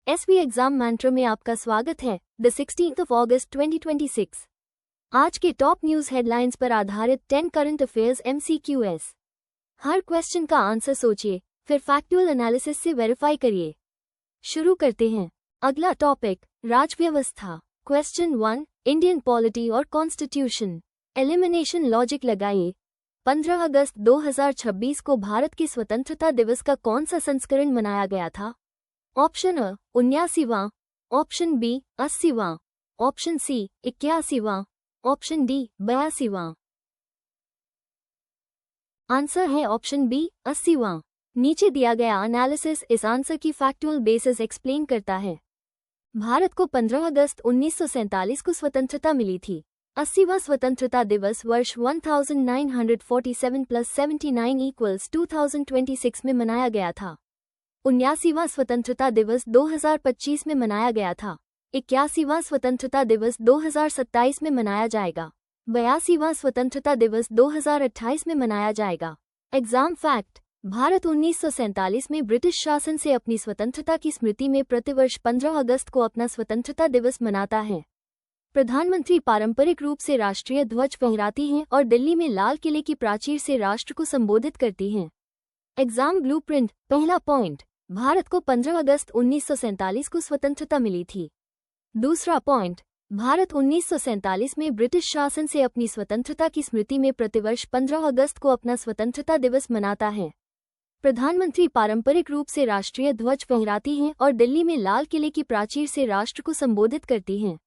SV exam मैंट्रो में आपका स्वागत है। The 16th of August 2026। आज के टॉप न्यूज हेडलाइंस पर आधारित 10 करंट अफेयर्स MCQs। हर क्वेश्चन का आंसर सोचिए, फिर फैक्चुअल एनालिसिस से वेरीफाई करिए। शुरू करते हैं। अगला टॉपिक, राजव्यवस्था। क्वेश्चन 1, इंडियन पॉलिटी और कॉन्स्टिट्यूशन। एलिमिनेशन लॉजिक लगाइए। 15 अगस्त 2026 को भारत के स्वतंत्रता दिवस का कौन सा संस्करण मनाया गया था? ऑप्शन अ 79वां, ऑप्शन बी 80वां, ऑप्शन सी 81वां, ऑप्शन डी 82वां। आंसर है ऑप्शन बी 80वां। नीचे दिया गया एनालिसिस इस आंसर की फैक्चुअल बेसिस एक्सप्लेन करता है। भारत को 15 अगस्त 1947 को स्वतंत्रता मिली थी। 80वां स्वतंत्रता दिवस वर्ष 1947 + 79 = 2026 में मनाया गया था। 79वां स्वतंत्रता दिवस 2025 में मनाया गया था। 81वां स्वतंत्रता दिवस 2027 में मनाया जाएगा। 82वां स्वतंत्रता दिवस 2028 में मनाया जाएगा। एग्जाम फैक्ट, भारत 1947 में ब्रिटिश शासन से अपनी स्वतंत्रता की स्मृति में प्रतिवर्ष 15 अगस्त को अपना स्वतंत्रता दिवस मनाता है। प्रधानमंत्री पारंपरिक रूप से राष्ट्रीय ध्वज फहराती हैं और दिल्ली में लाल किले की प्राचीर से राष्ट्र को संबोधित करती हैं। Exam blueprint. पहला पॉइंट, भारत को 15 अगस्त 1947 को स्वतंत्रता मिली थी। दूसरा पॉइंट, भारत 1947 में ब्रिटिश शासन से अपनी स्वतंत्रता की स्मृति में प्रतिवर्ष 15 अगस्त को अपना स्वतंत्रता दिवस मनाता है। प्रधानमंत्री पारंपरिक रूप से राष्ट्रीय ध्वज फहराती हैं और दिल्ली में लाल किले की प्राचीर से राष्ट्र को संबोधित करती हैं।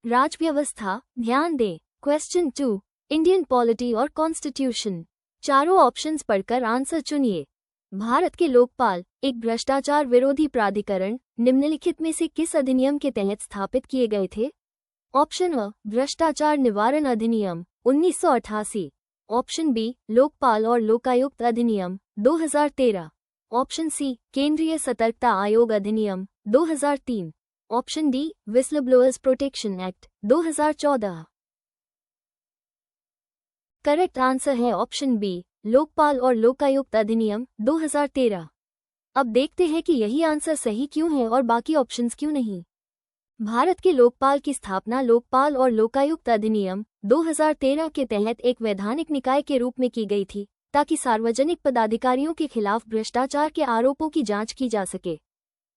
राजव्यवस्था। ध्यान दें। क्वेश्चन 2, इंडियन पॉलिटी और कॉन्स्टिट्यूशन। चारों ऑप्शंस पढ़कर आंसर चुनिए। भारत के लोकपाल एक भ्रष्टाचार विरोधी प्राधिकरण निम्नलिखित में से किस अधिनियम के तहत स्थापित किए गए थे? ऑप्शन अ भ्रष्टाचार निवारण अधिनियम 1988, ऑप्शन बी लोकपाल और लोकायुक्त अधिनियम 2013, ऑप्शन सी केंद्रीय सतर्कता आयोग अधिनियम 2003, option D whistleblowers protection act 2014। Correct answer है ऑप्शन बी लोकपाल और लोकायुक्त अधिनियम 2013। अब देखते हैं कि यही आंसर सही क्यों है और बाकी ऑप्शंस क्यों नहीं। भारत के लोकपाल की स्थापना लोकपाल और लोकायुक्त अधिनियम 2013 के तहत एक वैधानिक निकाय के रूप में की गई थी, ताकि सार्वजनिक पदाधिकारियों के खिलाफ भ्रष्टाचार के आरोपों की जांच की जा सके।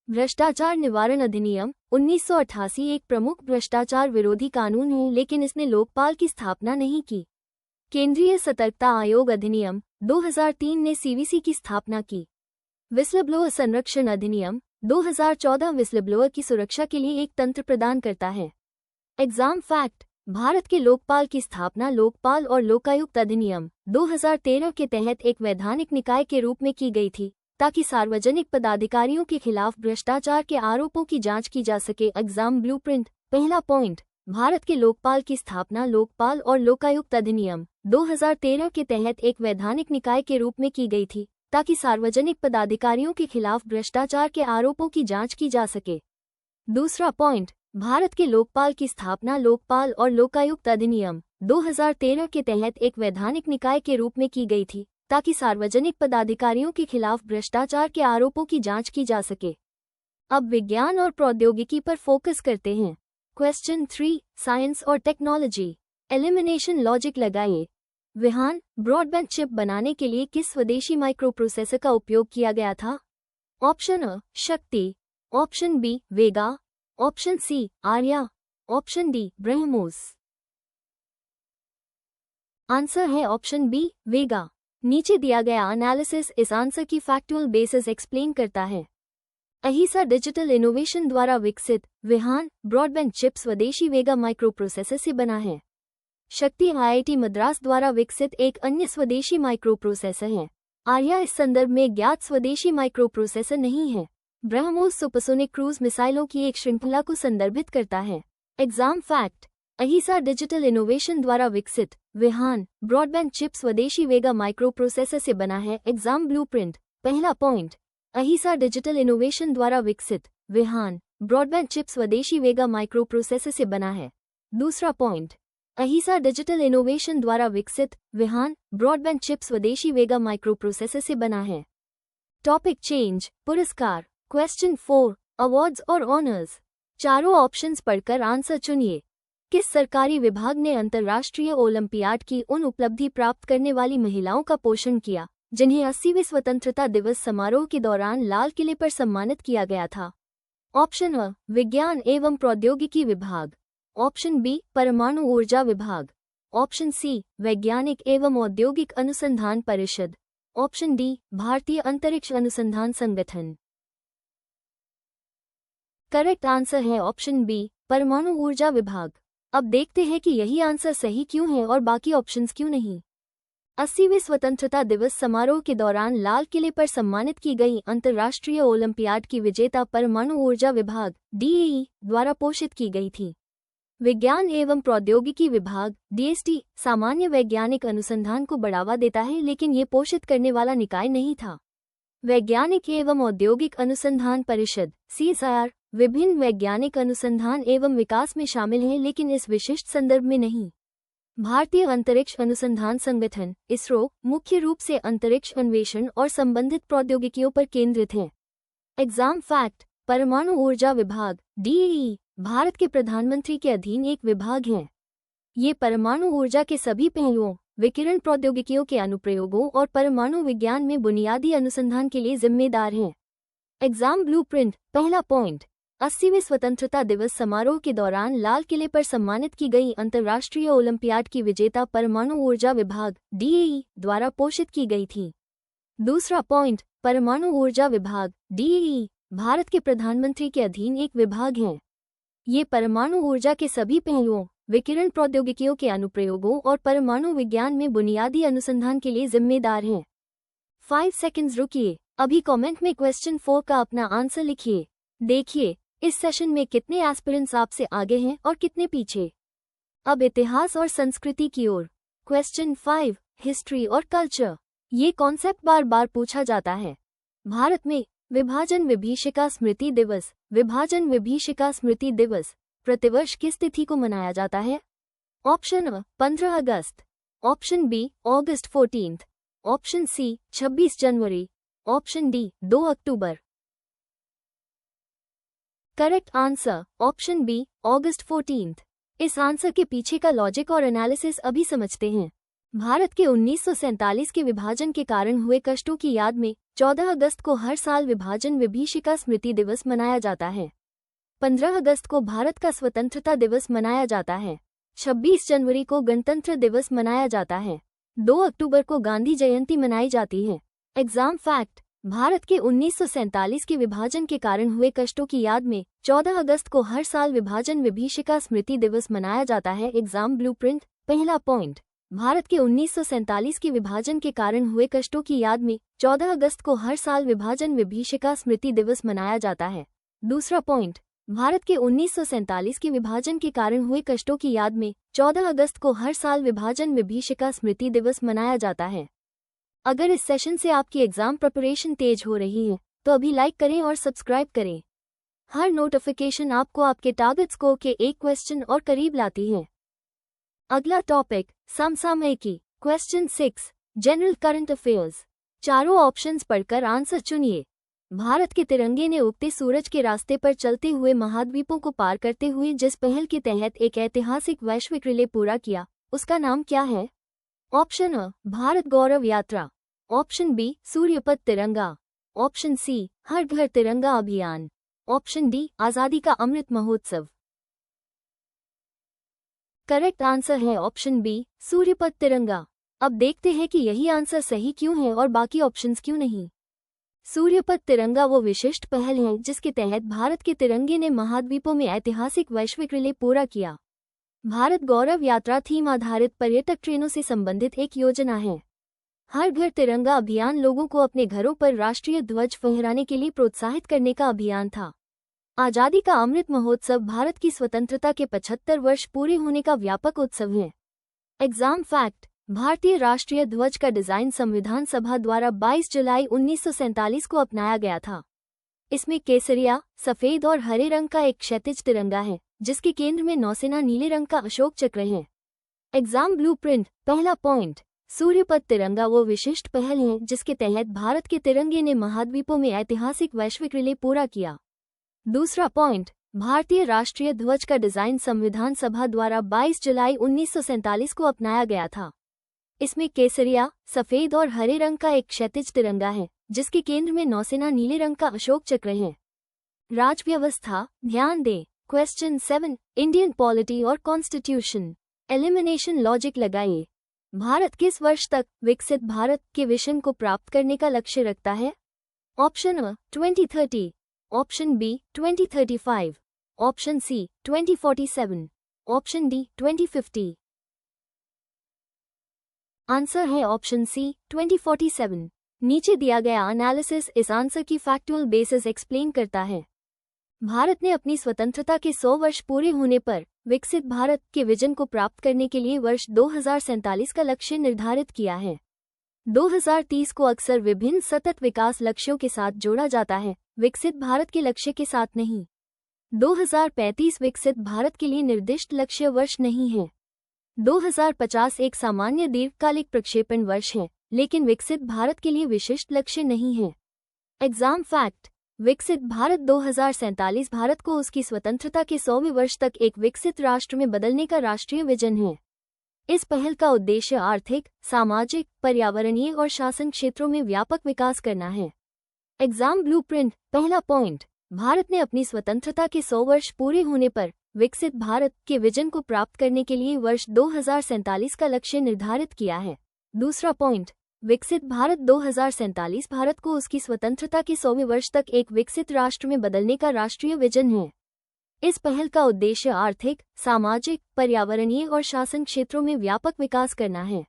भ्रष्टाचार निवारण अधिनियम 1988 एक प्रमुख भ्रष्टाचार विरोधी कानून है, लेकिन इसने लोकपाल की स्थापना नहीं की। केंद्रीय सतर्कता आयोग अधिनियम 2003 ने CVC की स्थापना की। विस्लब्लोअर संरक्षण अधिनियम 2014 विस्लब्लोअर की सुरक्षा के लिए एक तंत्र प्रदान करता है। एग्जाम फैक्ट, भारत के लोकपाल की स्थापना लोकपाल और लोकायुक्त अधिनियम 2013 के तहत एक वैधानिक निकाय के रूप में की गई थी, ताकि सार्वजनिक पदाधिकारियों के खिलाफ भ्रष्टाचार के आरोपों की जांच की जा सके। Exam blueprint. पहला पॉइंट, भारत के लोकपाल की स्थापना लोकपाल और लोकायुक्त अधिनियम 2013 के तहत एक वैधानिक निकाय के रूप में की गई थी, ताकि सार्वजनिक पदाधिकारियों के खिलाफ भ्रष्टाचार के आरोपों की जांच की जा सके। दूसरा पॉइंट, भारत के लोकपाल की स्थापना लोकपाल और लोकायुक्त अधिनियम 2013 के तहत एक वैधानिक निकाय के रूप में की गई थी, ताकि सार्वजनिक पदाधिकारियों के खिलाफ भ्रष्टाचार के आरोपों की जांच की जा सके। अब विज्ञान और प्रौद्योगिकी पर फोकस करते हैं। क्वेश्चन 3, साइंस और टेक्नोलॉजी। एलिमिनेशन लॉजिक लगाइए। विहान ब्रॉडबैंड चिप बनाने के लिए किस स्वदेशी माइक्रोप्रोसेसर का उपयोग किया गया था? Option A Shakti, option B Vega, option C Arya, option D BrahMos. Answer है ऑप्शन बी वेगा। नीचे दिया गया एनालिसिस इस आंसर की फैक्चुअल बेसिस एक्सप्लेन करता है। अहिसा डिजिटल इनोवेशन द्वारा विकसित विहान ब्रॉडबैंड चिप स्वदेशी वेगा माइक्रोप्रोसेसर से बना है। शक्ति IIT मद्रास द्वारा विकसित एक अन्य स्वदेशी माइक्रोप्रोसेसर है। आर्या इस संदर्भ में ज्ञात स्वदेशी माइक्रोप्रोसेसर नहीं है। ब्रह्मोस सुपरसोनिक क्रूज मिसाइलों की एक श्रृंखला को संदर्भित करता है। एग्जाम फैक्ट, अहिसा डिजिटल इनोवेशन द्वारा विकसित विहान ब्रॉडबैंड चिप स्वदेशी वेगा माइक्रोप्रोसेसर से बना है। Exam blueprint. पहला पॉइंट, अहिसा डिजिटल इनोवेशन द्वारा विकसित विहान ब्रॉडबैंड चिप स्वदेशी वेगा माइक्रोप्रोसेसर से बना है। दूसरा पॉइंट, अहिसा डिजिटल इनोवेशन द्वारा विकसित विहान ब्रॉडबैंड चिप स्वदेशी वेगा माइक्रोप्रोसेसर से बना है। Topic change. पुरस्कार। क्वेश्चन 4, अवार्ड्स और ऑनर्स। चारों ऑप्शंस पढ़कर आंसर चुनिए। किस सरकारी विभाग ने अंतर्राष्ट्रीय ओलंपियाड की उन उपलब्धि प्राप्त करने वाली महिलाओं का पोषण किया जिन्हें 80वें स्वतंत्रता दिवस समारोह के दौरान लाल किले पर सम्मानित किया गया था? ऑप्शन अ, विज्ञान एवं प्रौद्योगिकी विभाग। ऑप्शन बी, परमाणु ऊर्जा विभाग। ऑप्शन सी, वैज्ञानिक एवं औद्योगिक अनुसंधान परिषद। ऑप्शन डी, भारतीय अंतरिक्ष अनुसंधान संगठन। करेक्ट आंसर है ऑप्शन बी, परमाणु ऊर्जा विभाग। अब देखते हैं कि यही आंसर सही क्यों है और बाकी ऑप्शंस क्यों नहीं। 80वें स्वतंत्रता दिवस समारोह के दौरान लाल किले पर सम्मानित की गई अंतर्राष्ट्रीय ओलंपियाड की विजेता परमाणु ऊर्जा विभाग DAE द्वारा पोषित की गई थी। विज्ञान एवं प्रौद्योगिकी विभाग DST सामान्य वैज्ञानिक अनुसंधान को बढ़ावा देता है, लेकिन ये पोषित करने वाला निकाय नहीं था। वैज्ञानिक एवं औद्योगिक अनुसंधान परिषद CSIR विभिन्न वैज्ञानिक अनुसंधान एवं विकास में शामिल है, लेकिन इस विशिष्ट संदर्भ में नहीं। भारतीय अंतरिक्ष अनुसंधान संगठन ISRO मुख्य रूप से अंतरिक्ष अन्वेषण और संबंधित प्रौद्योगिकियों पर केंद्रित है। एग्जाम फैक्ट: परमाणु ऊर्जा विभाग DAE भारत के प्रधानमंत्री के अधीन एक विभाग है। ये परमाणु ऊर्जा के सभी पहलुओं, विकिरण प्रौद्योगिकियों के अनुप्रयोगों और परमाणु विज्ञान में बुनियादी अनुसंधान के लिए जिम्मेदार है। Exam blueprint. पहला पॉइंट, 80वें स्वतंत्रता दिवस समारोह के दौरान लाल किले पर सम्मानित की गई अंतर्राष्ट्रीय ओलंपियाड की विजेता परमाणु ऊर्जा विभाग DAE द्वारा पोषित की गई थी। दूसरा पॉइंट, परमाणु ऊर्जा विभाग DAE भारत के प्रधानमंत्री के अधीन एक विभाग है। ये परमाणु ऊर्जा के सभी पहलुओं, विकिरण प्रौद्योगिकियों के अनुप्रयोगों और परमाणु विज्ञान में बुनियादी अनुसंधान के लिए जिम्मेदार है। 5 सेकंड्स रुकिए, अभी कमेंट में क्वेश्चन 4 का अपना आंसर लिखिए। देखिए इस सेशन में कितने एस्पिरेंट्स आपसे आगे हैं और कितने पीछे। अब इतिहास और संस्कृति की ओर। क्वेश्चन 5, हिस्ट्री और कल्चर। ये कॉन्सेप्ट बार बार पूछा जाता है। भारत में विभाजन विभीषिका स्मृति दिवस, विभाजन विभीषिका स्मृति दिवस प्रतिवर्ष किस तिथि को मनाया जाता है? ऑप्शन अ, 15 अगस्त। ऑप्शन बी, अगस्त 14। ऑप्शन सी, 26 जनवरी। ऑप्शन डी, 2 अक्टूबर। करेक्ट आंसर ऑप्शन बी, अगस्त 14। इस आंसर के पीछे का लॉजिक और एनालिसिस अभी समझते हैं। भारत के 1947 के विभाजन के कारण हुए कष्टों की याद में 14 अगस्त को हर साल विभाजन विभीषिका स्मृति दिवस मनाया जाता है। 15 अगस्त को भारत का स्वतंत्रता दिवस मनाया जाता है। 26 जनवरी को गणतंत्र दिवस मनाया जाता है। 2 अक्टूबर को गांधी जयंती मनाई जाती है। एग्जाम फैक्ट: भारत के 1947 के विभाजन के कारण हुए कष्टों की याद में 14 अगस्त को हर साल विभाजन विभीषिका स्मृति दिवस मनाया जाता है। Exam blueprint. पहला पॉइंट, भारत के 1947 के विभाजन के कारण हुए कष्टों की याद में 14 अगस्त को हर साल विभाजन विभीषिका स्मृति दिवस मनाया जाता है। दूसरा पॉइंट, भारत के 1947 के विभाजन के कारण हुए कष्टों की याद में 14 अगस्त को हर साल विभाजन विभीषिका स्मृति दिवस मनाया जाता है। अगर इस सेशन से आपकी एग्जाम प्रिपरेशन तेज हो रही है तो अभी लाइक करें और सब्सक्राइब करें। हर नोटिफिकेशन आपको आपके टारगेट स्कोर के एक क्वेश्चन और करीब लाती है। अगला टॉपिक, समसामयिकी। Question 6, general current affairs. चारों ऑप्शंस पढ़कर आंसर चुनिए। भारत के तिरंगे ने उगते सूरज के रास्ते पर चलते हुए महाद्वीपों को पार करते हुए जिस पहल के तहत एक ऐतिहासिक वैश्विक रिले पूरा किया, उसका नाम क्या है? ऑप्शन अ, भारत गौरव यात्रा। ऑप्शन बी, सूर्यपथ तिरंगा। ऑप्शन सी, हर घर तिरंगा अभियान। ऑप्शन डी, आजादी का अमृत महोत्सव। करेक्ट आंसर है ऑप्शन बी, सूर्यपथ तिरंगा। अब देखते हैं कि यही आंसर सही क्यों है और बाकी ऑप्शंस क्यों नहीं। सूर्यपथ तिरंगा वो विशिष्ट पहल है जिसके तहत भारत के तिरंगे ने महाद्वीपों में ऐतिहासिक वैश्विक रिले पूरा किया। भारत गौरव यात्रा थीम आधारित पर्यटक ट्रेनों से संबंधित एक योजना है। हर घर तिरंगा अभियान लोगों को अपने घरों पर राष्ट्रीय ध्वज फहराने के लिए प्रोत्साहित करने का अभियान था। आजादी का अमृत महोत्सव भारत की स्वतंत्रता के 75 वर्ष पूरे होने का व्यापक उत्सव है। एग्जाम फैक्ट: भारतीय राष्ट्रीय ध्वज का डिजाइन संविधान सभा द्वारा 22 जुलाई 1947 को अपनाया गया था। इसमें केसरिया, सफेद और हरे रंग का एक क्षैतिज तिरंगा है, जिसके केंद्र में नौसेना नीले रंग का अशोक चक्र है। Exam blueprint. पहला पॉइंट, सूर्यपथ तिरंगा वो विशिष्ट पहल है जिसके तहत भारत के तिरंगे ने महाद्वीपों में ऐतिहासिक वैश्विक रिले पूरा किया। दूसरा पॉइंट, भारतीय राष्ट्रीय ध्वज का डिजाइन संविधान सभा द्वारा 22 जुलाई 1947 को अपनाया गया था। इसमें केसरिया, सफेद और हरे रंग का एक क्षैतिज तिरंगा है, जिसके केंद्र में नौसेना नीले रंग का अशोक चक्र है। राज व्यवस्था, ध्यान दें। क्वेश्चन 7, इंडियन पॉलिटी और कॉन्स्टिट्यूशन। एलिमिनेशन लॉजिक लगाइए। भारत किस वर्ष तक विकसित भारत के विजन को प्राप्त करने का लक्ष्य रखता है? Option A 2030, option B 2035, option C 2047, option D 2050। Answer है ऑप्शन सी 2047। नीचे दिया गया एनालिसिस इस आंसर की फैक्चुअल बेसिस एक्सप्लेन करता है। भारत ने अपनी स्वतंत्रता के 100 वर्ष पूरे होने पर विकसित भारत के विजन को प्राप्त करने के लिए वर्ष 2047 का लक्ष्य निर्धारित किया है। 2030 को अक्सर विभिन्न सतत विकास लक्ष्यों के साथ जोड़ा जाता है, विकसित भारत के लक्ष्य के साथ नहीं। 2035 विकसित भारत के लिए निर्दिष्ट लक्ष्य वर्ष नहीं है। 2050 एक सामान्य दीर्घकालिक प्रक्षेपण वर्ष है, लेकिन विकसित भारत के लिए विशिष्ट लक्ष्य नहीं है। एग्जाम फैक्ट, विकसित भारत 2047 भारत को उसकी स्वतंत्रता के 100वें वर्ष तक एक विकसित राष्ट्र में बदलने का राष्ट्रीय विजन है। इस पहल का उद्देश्य आर्थिक, सामाजिक, पर्यावरणीय और शासन क्षेत्रों में व्यापक विकास करना है। Exam blueprint. पहला पॉइंट, भारत ने अपनी स्वतंत्रता के 100 वर्ष पूरे होने पर विकसित भारत के विजन को प्राप्त करने के लिए वर्ष 2047 का लक्ष्य निर्धारित किया है। दूसरा पॉइंट, विकसित भारत 2047 भारत को उसकी स्वतंत्रता के 100वें वर्ष तक एक विकसित राष्ट्र में बदलने का राष्ट्रीय विजन है। इस पहल का उद्देश्य आर्थिक, सामाजिक, पर्यावरणीय और शासन क्षेत्रों में व्यापक विकास करना है।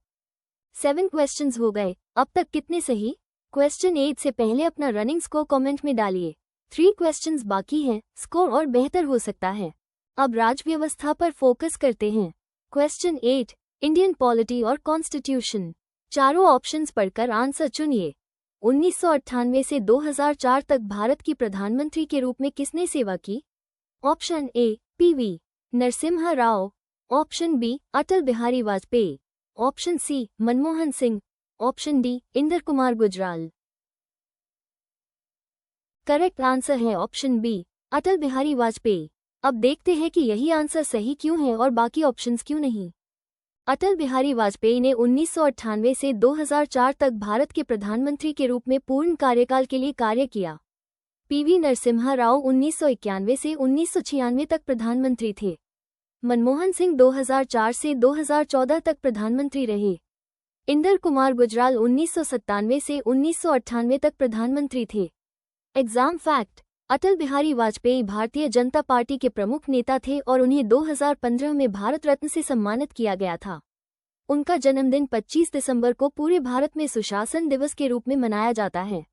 7 क्वेश्चंस हो गए। अब तक कितने सही? क्वेश्चन 8 से पहले अपना रनिंग स्कोर कमेंट में डालिए। 3 क्वेश्चंस बाकी हैं, स्कोर और बेहतर हो सकता है। अब राज व्यवस्था पर फोकस करते हैं। क्वेश्चन 8, इंडियन पॉलिटी और कॉन्स्टिट्यूशन। चारों ऑप्शंस पढ़कर आंसर चुनिए। 1998 से 2004 तक भारत की प्रधानमंत्री के रूप में किसने सेवा की? Option A PV Narasimha Rao, option B Atal Bihari Vajpayee, option C Manmohan Singh, option D Inder Kumar Gujral. Correct answer है ऑप्शन बी अटल बिहारी वाजपेयी। अब देखते हैं कि यही आंसर सही क्यों है और बाकी ऑप्शंस क्यों नहीं। अटल बिहारी वाजपेयी ने 1998 से 2004 तक भारत के प्रधानमंत्री के रूप में पूर्ण कार्यकाल के लिए कार्य किया। पीवी नरसिम्हा राव 1991 से 1996 तक प्रधानमंत्री थे। मनमोहन सिंह 2004 से 2014 तक प्रधानमंत्री रहे। इंदर कुमार गुजराल 1997 से 1998 तक प्रधानमंत्री थे। एग्जाम फैक्ट, अटल बिहारी वाजपेयी भारतीय जनता पार्टी के प्रमुख नेता थे और उन्हें 2015 में भारत रत्न से सम्मानित किया गया था। उनका जन्मदिन 25 दिसंबर को पूरे भारत में सुशासन दिवस के रूप में मनाया जाता है।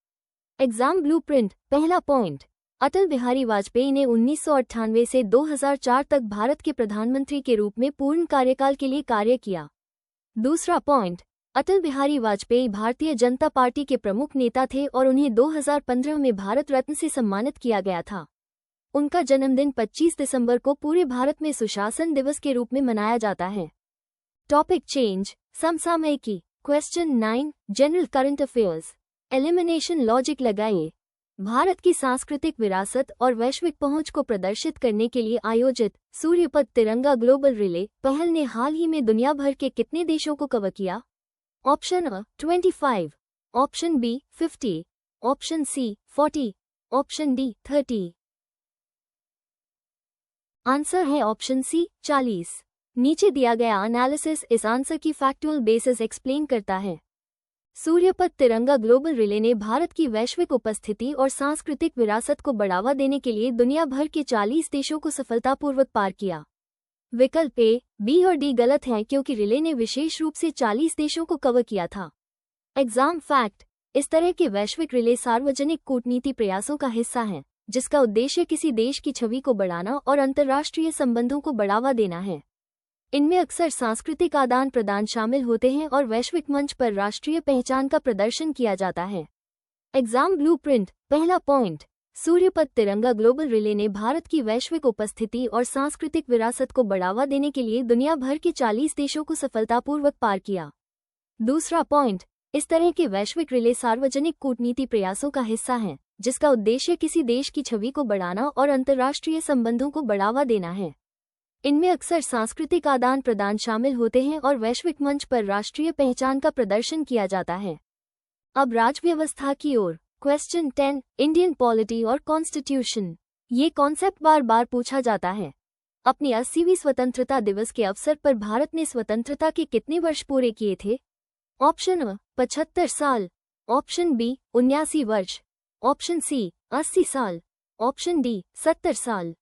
Exam blueprint. पहला पॉइंट, अटल बिहारी वाजपेयी ने 1998 से 2004 तक भारत के प्रधानमंत्री के रूप में पूर्ण कार्यकाल के लिए कार्य किया। दूसरा पॉइंट, अटल बिहारी वाजपेयी भारतीय जनता पार्टी के प्रमुख नेता थे और उन्हें 2015 में भारत रत्न से सम्मानित किया गया था। उनका जन्मदिन 25 दिसंबर को पूरे भारत में सुशासन दिवस के रूप में मनाया जाता है। Topic change. समसामयिकी। Question 9, general current affairs. Elimination logic लगाइए। भारत की सांस्कृतिक विरासत और वैश्विक पहुंच को प्रदर्शित करने के लिए आयोजित सूर्यपथ तिरंगा ग्लोबल रिले पहल ने हाल ही में दुनिया भर के कितने देशों को कवर किया? Option A 25, option B 50, option C 40, option D 30। Answer है ऑप्शन सी 40। नीचे दिया गया एनालिसिस इस आंसर की फैक्चुअल बेसिस एक्सप्लेन करता है। सूर्यपथ तिरंगा ग्लोबल रिले ने भारत की वैश्विक उपस्थिति और सांस्कृतिक विरासत को बढ़ावा देने के लिए दुनिया भर के 40 देशों को सफलतापूर्वक पार किया। विकल्प ए, बी और डी गलत हैं क्योंकि रिले ने विशेष रूप से 40 देशों को कवर किया था। एग्जाम फैक्ट, इस तरह के वैश्विक रिले सार्वजनिक कूटनीति प्रयासों का हिस्सा हैं, जिसका उद्देश्य किसी देश की छवि को बढ़ाना और अंतर्राष्ट्रीय संबंधों को बढ़ावा देना है। इनमें अक्सर सांस्कृतिक आदान प्रदान शामिल होते हैं और वैश्विक मंच पर राष्ट्रीय पहचान का प्रदर्शन किया जाता है। Exam blueprint. पहला पॉइंट, सूर्यपथ तिरंगा ग्लोबल रिले ने भारत की वैश्विक उपस्थिति और सांस्कृतिक विरासत को बढ़ावा देने के लिए दुनिया भर के 40 देशों को सफलतापूर्वक पार किया। दूसरा पॉइंट, इस तरह के वैश्विक रिले सार्वजनिक कूटनीति प्रयासों का हिस्सा हैं, जिसका उद्देश्य किसी देश की छवि को बढ़ाना और अंतर्राष्ट्रीय संबंधों को बढ़ावा देना है। इनमें अक्सर सांस्कृतिक आदान प्रदान शामिल होते हैं और वैश्विक मंच पर राष्ट्रीय पहचान का प्रदर्शन किया जाता है। अब राजव्यवस्था की ओर। क्वेश्चन 10, इंडियन पॉलिटी और कॉन्स्टिट्यूशन। ये कॉन्सेप्ट बार बार पूछा जाता है। अपनी 80वीं स्वतंत्रता दिवस के अवसर पर भारत ने स्वतंत्रता के कितने वर्ष पूरे किए थे? ऑप्शन अ 75 साल, ऑप्शन बी 79 वर्ष, ऑप्शन सी 80 साल, ऑप्शन डी 70 साल।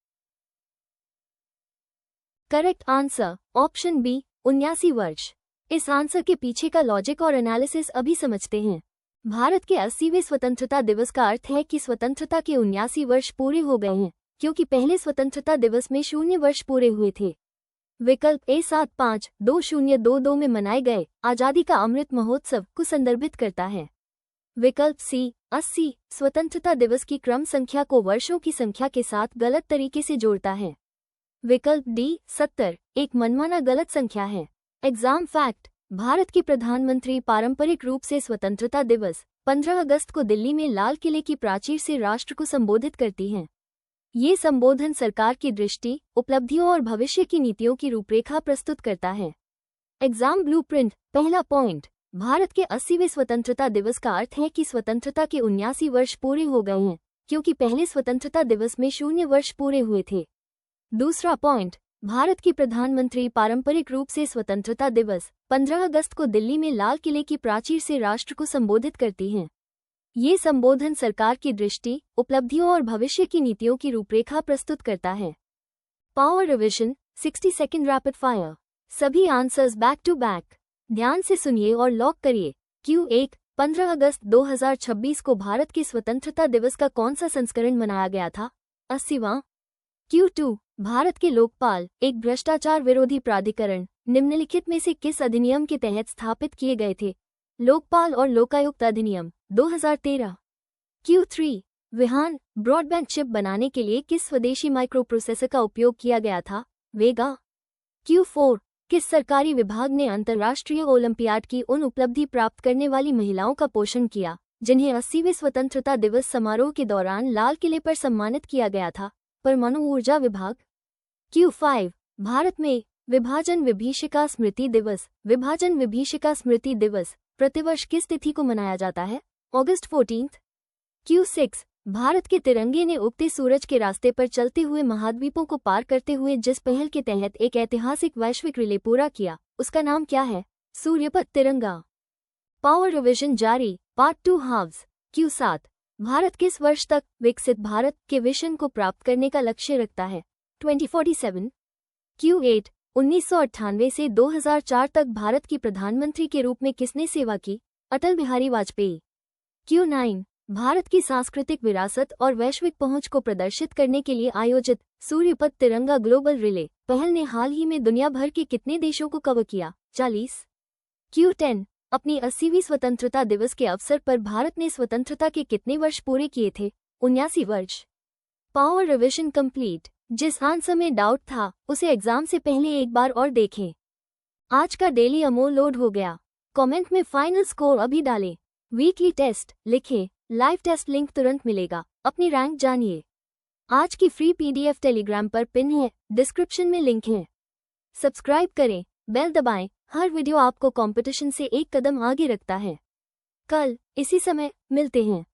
करेक्ट आंसर ऑप्शन बी 79 वर्ष। इस आंसर के पीछे का लॉजिक और एनालिसिस अभी समझते हैं। भारत के 80वें स्वतंत्रता दिवस का अर्थ है कि स्वतंत्रता के 79 वर्ष पूरे हो गए हैं, क्योंकि पहले स्वतंत्रता दिवस में 0 वर्ष पूरे हुए थे। विकल्प ए 7-5-2022 में मनाए गए आजादी का अमृत महोत्सव को संदर्भित करता है। विकल्प सी 80 स्वतंत्रता दिवस की क्रम संख्या को वर्षों की संख्या के साथ गलत तरीके से जोड़ता है। विकल्प डी 70 एक मनमाना गलत संख्या है। एग्जाम फैक्ट: भारत की प्रधानमंत्री पारंपरिक रूप से स्वतंत्रता दिवस 15 अगस्त को दिल्ली में लाल किले की प्राचीर से राष्ट्र को संबोधित करती हैं। ये संबोधन सरकार की दृष्टि, उपलब्धियों और भविष्य की नीतियों की रूपरेखा प्रस्तुत करता है। Exam blueprint. पहला पॉइंट, भारत के 80वें स्वतंत्रता दिवस का अर्थ है कि स्वतंत्रता के 79 वर्ष पूरे हो गए हैं, क्योंकि पहले स्वतंत्रता दिवस में 0 वर्ष पूरे हुए थे। दूसरा पॉइंट, भारत की प्रधानमंत्री पारंपरिक रूप से स्वतंत्रता दिवस 15 अगस्त को दिल्ली में लाल किले की प्राचीर से राष्ट्र को संबोधित करती हैं। ये संबोधन सरकार की दृष्टि, उपलब्धियों और भविष्य की नीतियों की रूपरेखा प्रस्तुत करता है। Power revision 60 second rapid fire. सभी आंसर्स बैक टू बैक। ध्यान से सुनिए और लॉक करिए। Q1 15 अगस्त 2026 को भारत के स्वतंत्रता दिवस का कौन सा संस्करण मनाया गया था? 80वां। Q2 भारत के लोकपाल, एक भ्रष्टाचार विरोधी प्राधिकरण, निम्नलिखित में से किस अधिनियम के तहत स्थापित किए गए थे? लोकपाल और लोकायुक्त अधिनियम 2013। Q3 विहान ब्रॉडबैंड चिप बनाने के लिए किस स्वदेशी माइक्रोप्रोसेसर का उपयोग किया गया था? वेगा। Q4 किस सरकारी विभाग ने अंतर्राष्ट्रीय ओलंपियाड की उन उपलब्धि प्राप्त करने वाली महिलाओं का पोषण किया जिन्हें 80वें स्वतंत्रता दिवस समारोह के दौरान लाल किले पर सम्मानित किया गया था? परमाणु ऊर्जा विभाग। Q5 भारत में विभाजन विभीषिका स्मृति दिवस, विभाजन विभीषिका स्मृति दिवस प्रतिवर्ष किस तिथि को मनाया जाता है? अगस्त 14। Q6 भारत के तिरंगे ने उगते सूरज के रास्ते पर चलते हुए महाद्वीपों को पार करते हुए जिस पहल के तहत एक ऐतिहासिक वैश्विक रिले पूरा किया, उसका नाम क्या है? सूर्यपथ तिरंगा। पावर रिविजन जारी, पार्ट 2 हाव्स। Q7 भारत किस वर्ष तक विकसित भारत के विजन को प्राप्त करने का लक्ष्य रखता है? 2047। Q8 1998 से 2004 तक भारत की प्रधानमंत्री के रूप में किसने सेवा की? अटल बिहारी वाजपेयी। Q9 भारत की सांस्कृतिक विरासत और वैश्विक पहुंच को प्रदर्शित करने के लिए आयोजित सूर्यपथ तिरंगा ग्लोबल रिले पहल ने हाल ही में दुनिया भर के कितने देशों को कवर किया? 40। Q10 अपनी 80वीं स्वतंत्रता दिवस के अवसर पर भारत ने स्वतंत्रता के कितने वर्ष पूरे किए थे? 79 वर्ष। Power revision complete. जिस आंसर में डाउट था उसे एग्जाम से पहले एक बार और देखें। आज का डेली अमोल लोड हो गया। कमेंट में फाइनल स्कोर अभी डालें। वीकली टेस्ट लिखें, लाइव टेस्ट लिंक तुरंत मिलेगा। अपनी रैंक जानिए। आज की फ्री PDF टेलीग्राम पर पिन है, डिस्क्रिप्शन में लिंक है। सब्सक्राइब करें, बेल दबाएं, हर वीडियो आपको कंपटीशन से एक कदम आगे रखता है। कल इसी समय मिलते हैं।